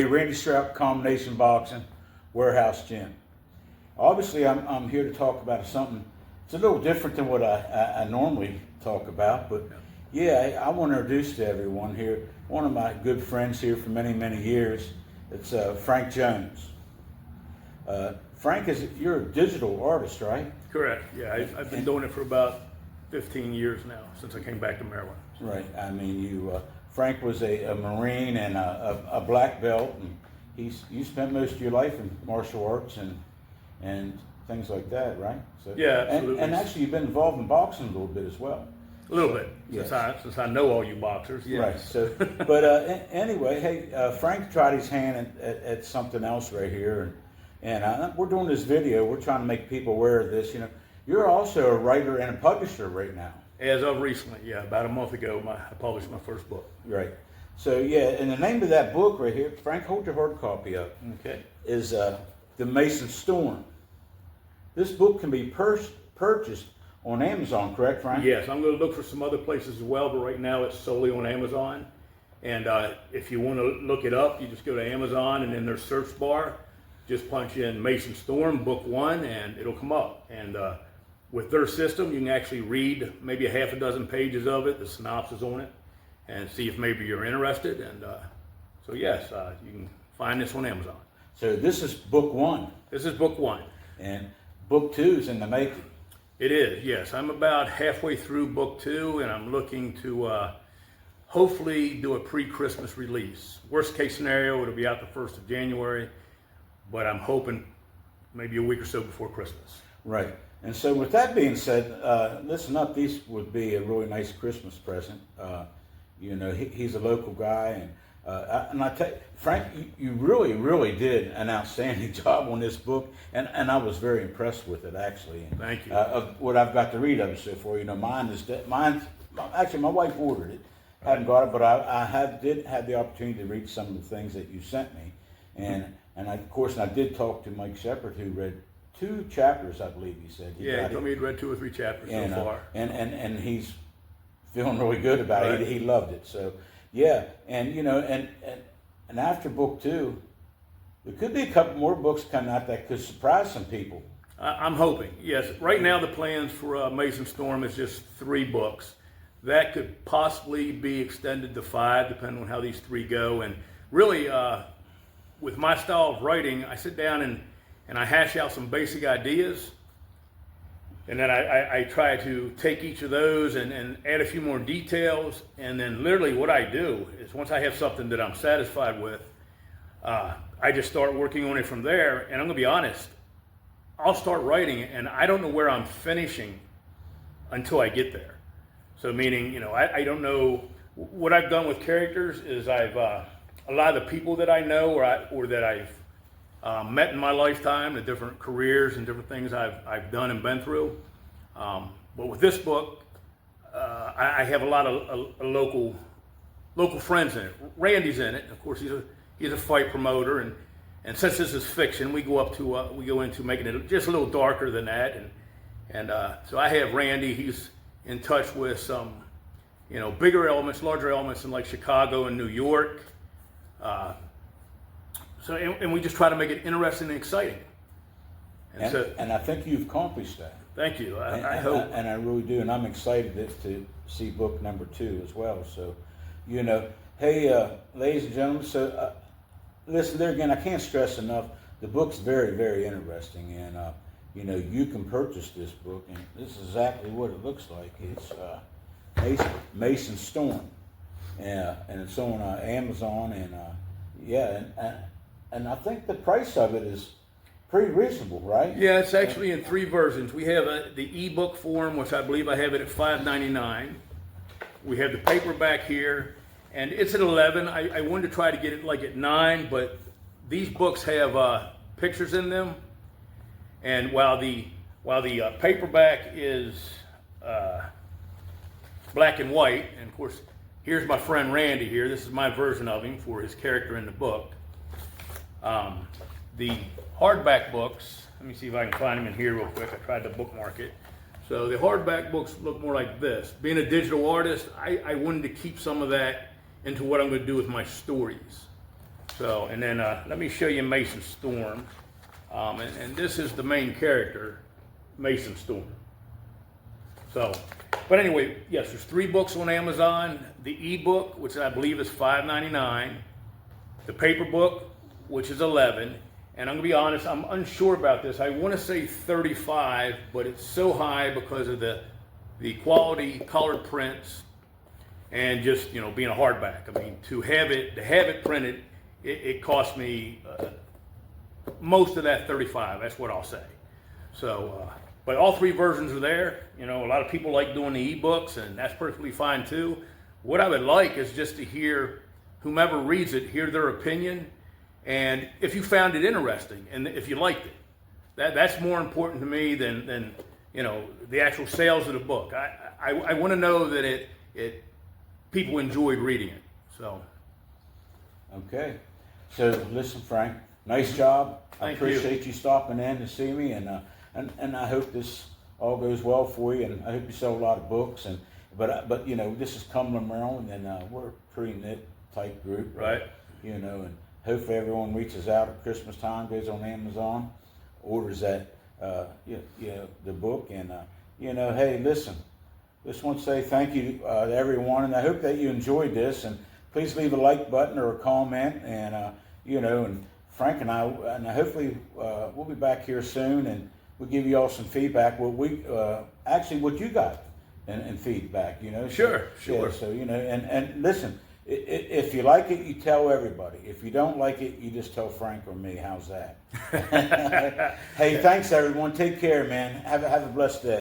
Randy Strout, Combination Boxing, Warehouse Gym. Obviously, I'm here to talk about something. It's a little different than what I normally talk about, but yeah, I want to introduce to everyone here one of my good friends here for many, many years. It's Frank Jones. Frank, you're a digital artist, right? Correct. Yeah, I've been doing it for about 15 years now, since I came back to Maryland. Right. I mean, Frank was a Marine and a black belt, and you spent most of your life in martial arts and things like that, right? So, yeah, absolutely. And actually, you've been involved in boxing a little bit as well. A little bit, yes. since I know all you boxers. Yes. Right. So, but anyway, hey, Frank tried his hand at something else right here, and we're doing this video. We're trying to make people aware of this. You know, you're also a writer and a publisher right now. As of recently, yeah, about a month ago, I published my first book. Right. So yeah, and the name of that book right here, Frank, hold your hard copy up. Okay. Is The Mason Storm. This book can be purchased on Amazon, correct, Frank? Yes, I'm going to look for some other places as well, but right now it's solely on Amazon. And if you want to look it up, you just go to Amazon, and in their search bar, just punch in Mason Storm, Book 1, and it'll come up. And with their system, you can actually read maybe a half a dozen pages of it, the synopsis on it, and see if maybe you're interested. And so yes, you can find this on Amazon. So this is Book 1. This is Book 1. And Book 2 is in the making. It is, yes. I'm about halfway through Book 2, and I'm looking to hopefully do a pre-Christmas release. Worst case scenario, it'll be out the 1st of January, but I'm hoping maybe a week or so before Christmas. Right. And so with that being said, listen up, these would be a really nice Christmas present. You know, he's a local guy, and I tell you, Frank, you really, really did an outstanding job on this book, and I was very impressed with it, actually. And, thank you. Of what I've got to read of it so far. You know, mine's actually, my wife ordered it. I haven't got it, but I did have the opportunity to read some of the things that you sent me, and of course, I did talk to Mike Shepard, who read 2 chapters, I believe he said. He told me he'd read 2 or 3 chapters so far. And he's feeling really good about it. He loved it. So, yeah. And, you know, and after Book 2, there could be a couple more books coming out that could surprise some people. I'm hoping, yes. Right now, the plans for Mason Storm is just 3 books. That could possibly be extended to 5, depending on how these 3 go. And really, with my style of writing, I sit down and I hash out some basic ideas, and then I try to take each of those and add a few more details, and then literally what I do is once I have something that I'm satisfied with, I just start working on it from there. And I'm gonna be honest, I'll start writing and I don't know where I'm finishing until I get there. So meaning, you know, I don't know. What I've done with characters is I've a lot of the people that I know or that I've met in my lifetime, the different careers and different things I've done and been through. But with this book, I have a lot of local friends in it. Randy's in it. Of course, he's a fight promoter, and since this is fiction, we go into making it just a little darker than that. And so I have Randy. He's in touch with some, you know, bigger elements, larger elements in like Chicago and New York. So, and we just try to make it interesting and exciting. And I think you've accomplished that. Thank you. I hope. And I really do. And I'm excited to see book number 2 as well. So, you know, hey, ladies and gentlemen, so listen there again, I can't stress enough, the book's very, very interesting. And, you know, you can purchase this book, and this is exactly what it looks like. It's Mason Storm. And it's on Amazon, and yeah, and I think the price of it is pretty reasonable, right? Yeah, it's actually in 3 versions. We have the ebook form, which I believe I have it at $5.99. We have the paperback here, and it's at 11. I wanted to try to get it like at 9, but these books have pictures in them, and while the paperback is black and white, and of course, here's my friend Randy here. This is my version of him for his character in the book. The hardback books, let me see if I can find them in here real quick. I tried to bookmark it. So the hardback books look more like this. Being a digital artist, I wanted to keep some of that into what I'm going to do with my stories. So, and then let me show you Mason Storm. And this is the main character, Mason Storm. So, but anyway, yes, there's 3 books on Amazon. The ebook, which I believe is $5.99. The paper book, which is $11. And I'm gonna be honest, I'm unsure about this. I want to say $35, but it's so high because of the quality, colored prints, and just being a hardback. I mean, to have it printed, it cost me most of that $35. That's what I'll say. So, but all 3 versions are there. A lot of people like doing the ebooks, and that's perfectly fine too. What I would like is just to hear whomever reads it, hear their opinion, and if you found it interesting and if you liked it. That's more important to me than the actual sales of the book. I want to know that it people enjoyed reading it. So. Okay. So listen, Frank, nice job. I Thank you. appreciate you stopping in to see me, and I hope this all goes well for you, and I hope you sell a lot of books. But this is Cumberland, Maryland, and we're a pretty knit type group, Right. And hopefully everyone reaches out at Christmas time, goes on Amazon, orders that the book, and hey, listen, just want to say thank you to everyone, and I hope that you enjoyed this, and please leave a like button or a comment, and and Frank and I hopefully we'll be back here soon, and we'll give you all some feedback. Actually what you got and feedback, Sure. Yeah, so and listen, if you like it, you tell everybody. If you don't like it, you just tell Frank or me. How's that? Hey, thanks everyone. Take care, man. Have a blessed day.